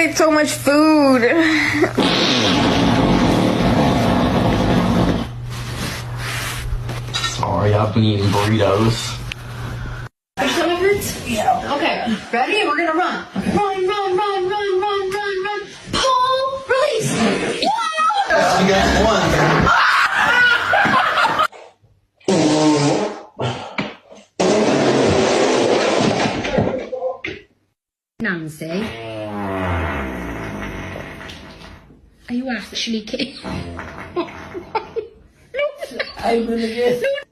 ate so much food. Sorry, I've been eating burritos. Your stomach hurts? Yeah. Okay, ready? We're gonna run. Run, run, run, run, run, run, run. Pull, release. You got one. Nancy, are you actually kidding? I'm gonna get.